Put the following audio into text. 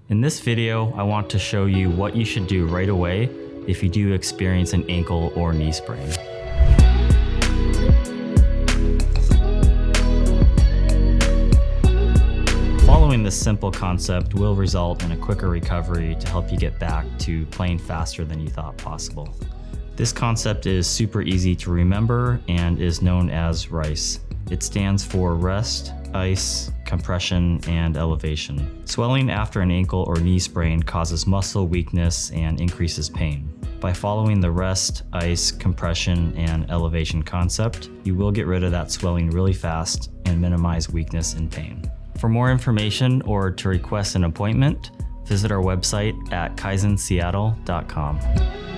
In this video, I want to show you what you should do right away if you do experience an ankle or knee sprain. Following this simple concept will result in a quicker recovery to help you get back to playing faster than you thought possible. This concept is super easy to remember and is known as RICE. It stands for rest, ice, compression, and elevation. Swelling after an ankle or knee sprain causes muscle weakness and increases pain. By following the rest, ice, compression, and elevation concept, you will get rid of that swelling really fast and minimize weakness and pain. For more information or to request an appointment, visit our website at kaizenseattle.com.